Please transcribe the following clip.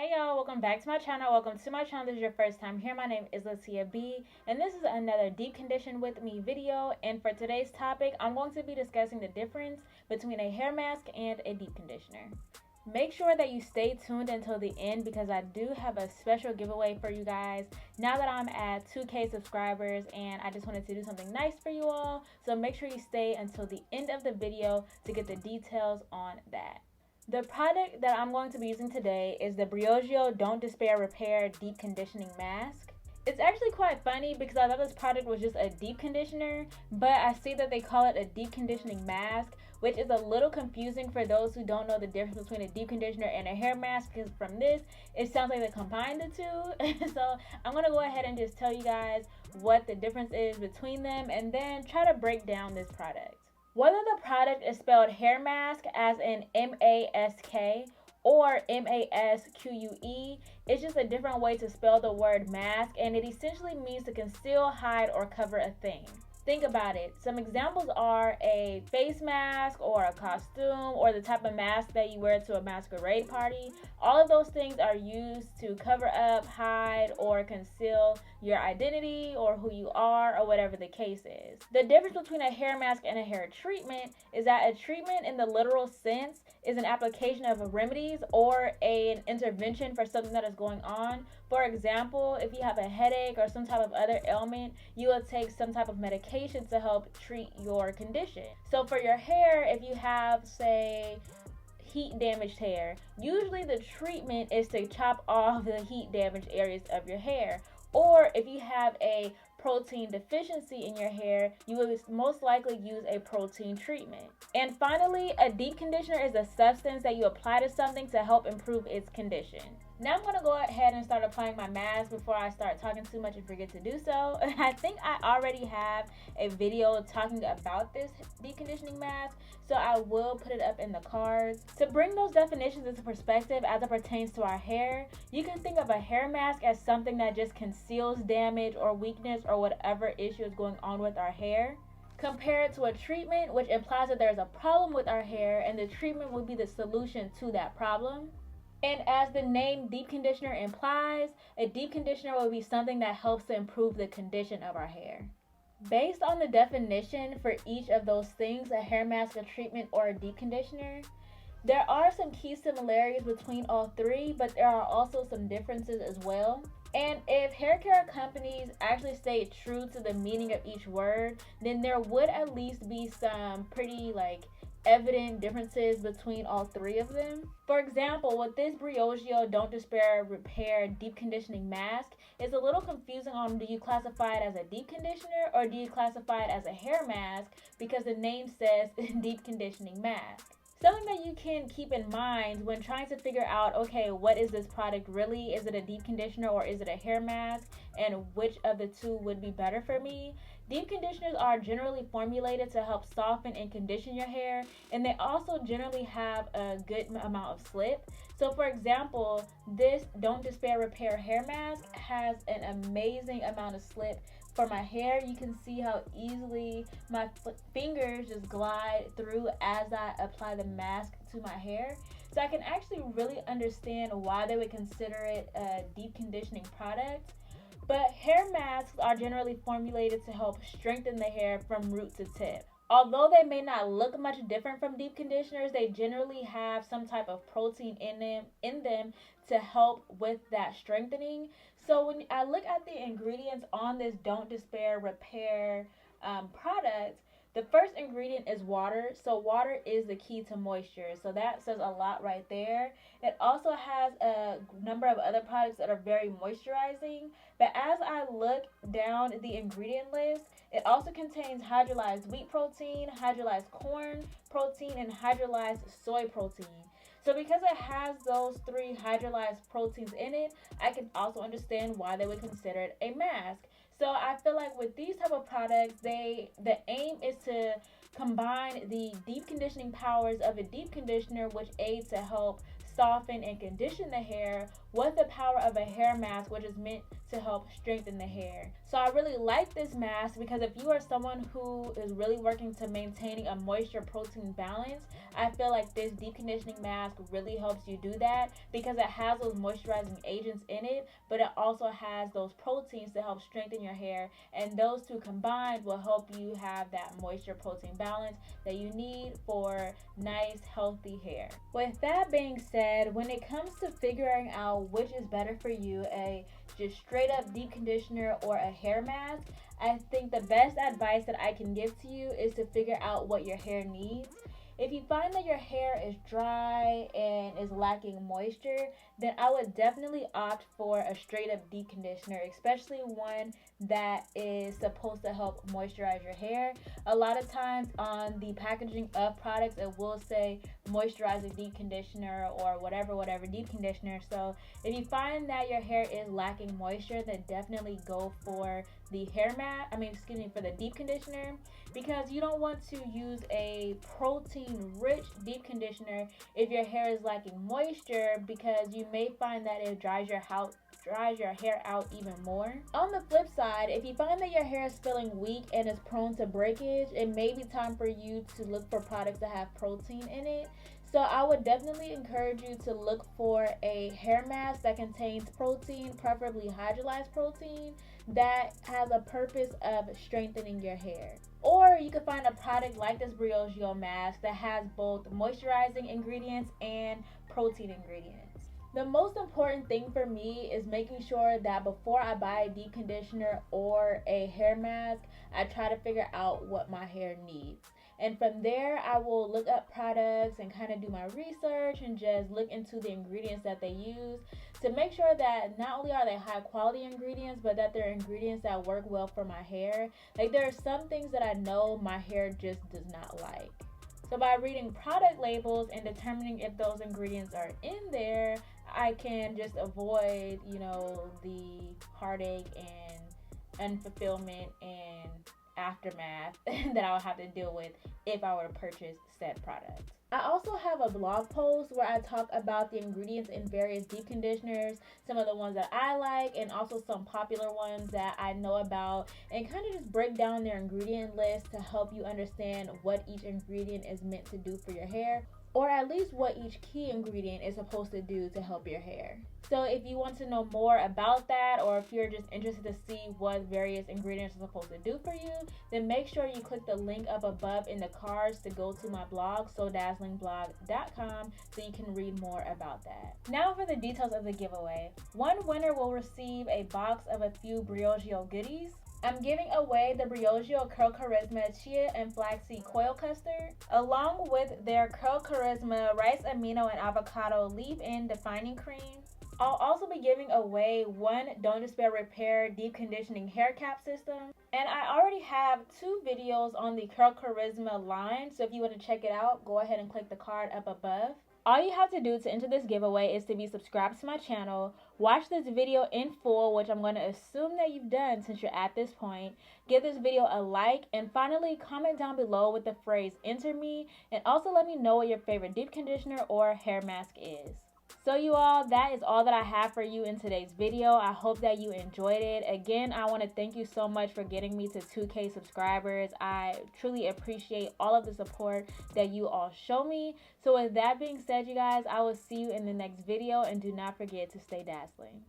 Hey y'all, welcome back to my channel. Welcome to my channel. This is your first time here. My name is Tayia B, and this is another Deep Condition with Me video. And for today's topic, I'm going to be discussing the difference between a hair mask and a deep conditioner. Make sure that you stay tuned until the end because I do have a special giveaway for you guys now that I'm at 2K subscribers, and I just wanted to do something nice for you all. So make sure you stay until the end of the video to get the details on that. The product that I'm going to be using today is the Briogeo Don't Despair Repair Deep Conditioning Mask. It's actually quite funny because I thought this product was just a deep conditioner, but I see that they call it a deep conditioning mask, which is a little confusing for those who don't know the difference between a deep conditioner and a hair mask, because from this, it sounds like they combined the two. So I'm going to go ahead and just tell you guys what the difference is between them and then try to break down this product. Whether the product is spelled hair mask as in M-A-S-K or M-A-S-Q-U-E, it's just a different way to spell the word mask, and it essentially means to conceal, hide, or cover a thing. Think about it. Some examples are a face mask or a costume or the type of mask that you wear to a masquerade party. All of those things are used to cover up, hide, or conceal your identity or who you are or whatever the case is. The difference between a hair mask and a hair treatment is that a treatment in the literal sense is an application of remedies or an intervention for something that is going on. For example, if you have a headache or some type of other ailment, you will take some type of medication to help treat your condition. So for your hair, if you have, say, heat damaged hair, usually the treatment is to chop off the heat damaged areas of your hair. Or if you have a protein deficiency in your hair, you will most likely use a protein treatment. And finally, a deep conditioner is a substance that you apply to something to help improve its condition. Now I'm going to go ahead and start applying my mask before I start talking too much and forget to do so. I think I already have a video talking about this deep conditioning mask, so I will put it up in the cards. To bring those definitions into perspective as it pertains to our hair, you can think of a hair mask as something that just conceals damage or weakness or whatever issue is going on with our hair. Compare it to a treatment, which implies that there's a problem with our hair and the treatment will be the solution to that problem. And as the name deep conditioner implies, a deep conditioner will be something that helps to improve the condition of our hair. Based on the definition for each of those things, a hair mask, a treatment, or a deep conditioner, there are some key similarities between all three, but there are also some differences as well. And if hair care companies actually stayed true to the meaning of each word, then there would at least be some pretty evident differences between all three of them. For example, with this Briogeo Don't Despair Repair Deep Conditioning Mask, it's a little confusing on do you classify it as a deep conditioner or do you classify it as a hair mask, because the name says deep conditioning mask. Something that you can keep in mind when trying to figure out, okay, what is this product really? Is it a deep conditioner or is it a hair mask? And which of the two would be better for me? Deep conditioners are generally formulated to help soften and condition your hair, and they also generally have a good amount of slip. So for example, this Don't Despair Repair hair mask has an amazing amount of slip. For my hair, you can see how easily my fingers just glide through as I apply the mask to my hair. So I can actually really understand why they would consider it a deep conditioning product. But hair masks are generally formulated to help strengthen the hair from root to tip. Although they may not look much different from deep conditioners, they generally have some type of protein in them to help with that strengthening. So when I look at the ingredients on this Don't Despair Repair product, the first ingredient is water. So water is the key to moisture. So that says a lot right there. It also has a number of other products that are very moisturizing. But as I look down the ingredient list, it also contains hydrolyzed wheat protein, hydrolyzed corn protein, and hydrolyzed soy protein. So because it has those three hydrolyzed proteins in it, I can also understand why they would consider it a mask. So I feel like with these type of products, the aim is to combine the deep conditioning powers of a deep conditioner, which aids to help soften and condition the hair, with the power of a hair mask, which is meant to help strengthen the hair. So I really like this mask because if you are someone who is really working to maintaining a moisture protein balance, I feel like this deep conditioning mask really helps you do that because it has those moisturizing agents in it, but it also has those proteins to help strengthen your hair, and those two combined will help you have that moisture protein balance that you need for nice healthy hair. With that being said, when it comes to figuring out which is better for you, a just straight up deep conditioner or a hair mask, I think the best advice that I can give to you is to figure out what your hair needs. If you find that your hair is dry and is lacking moisture, then I would definitely opt for a straight up deep conditioner, especially one that is supposed to help moisturize your hair. A lot of times on the packaging of products, it will say moisturizing deep conditioner or whatever deep conditioner. So if you find that your hair is lacking moisture, then definitely go for the for the deep conditioner, because you don't want to use a protein rich deep conditioner if your hair is lacking moisture, because you may find that it dries your hair out even more. On the flip side, if you find that your hair is feeling weak and is prone to breakage, it may be time for you to look for products that have protein in it. So I would definitely encourage you to look for a hair mask that contains protein, preferably hydrolyzed protein, that has a purpose of strengthening your hair. Or you could find a product like this Briogeo mask that has both moisturizing ingredients and protein ingredients. The most important thing for me is making sure that before I buy a deep conditioner or a hair mask, I try to figure out what my hair needs. And from there, I will look up products and kind of do my research and just look into the ingredients that they use to make sure that not only are they high quality ingredients, but that they're ingredients that work well for my hair. Like, there are some things that I know my hair just does not like. So by reading product labels and determining if those ingredients are in there, I can just avoid, the heartache and unfulfillment and aftermath that I would have to deal with if I were to purchase said product. I also have a blog post where I talk about the ingredients in various deep conditioners, some of the ones that I like, and also some popular ones that I know about, and kind of just break down their ingredient list to help you understand what each ingredient is meant to do for your hair, or at least what each key ingredient is supposed to do to help your hair. So if you want to know more about that, or if you're just interested to see what various ingredients are supposed to do for you, then make sure you click the link up above in the cards to go to my blog, SoDazzlingblog.com, so you can read more about that. Now for the details of the giveaway. One winner will receive a box of a few Briogeo goodies. I'm giving away the Briogeo Curl Charisma Chia and Flaxseed Coil Custard, along with their Curl Charisma Rice Amino and Avocado Leave-In Defining Cream. I'll also be giving away one Don't Despair Repair Deep Conditioning Hair Cap System. And I already have 2 videos on the Curl Charisma line, so if you want to check it out, go ahead and click the card up above. All you have to do to enter this giveaway is to be subscribed to my channel, watch this video in full, which I'm going to assume that you've done since you're at this point, give this video a like, and finally comment down below with the phrase "enter me," and also let me know what your favorite deep conditioner or hair mask is. So you all, that is all that I have for you in today's video. I hope that you enjoyed it. Again, I want to thank you so much for getting me to 2K subscribers. I truly appreciate all of the support that you all show me. So with that being said, you guys, I will see you in the next video, and do not forget to stay dazzling.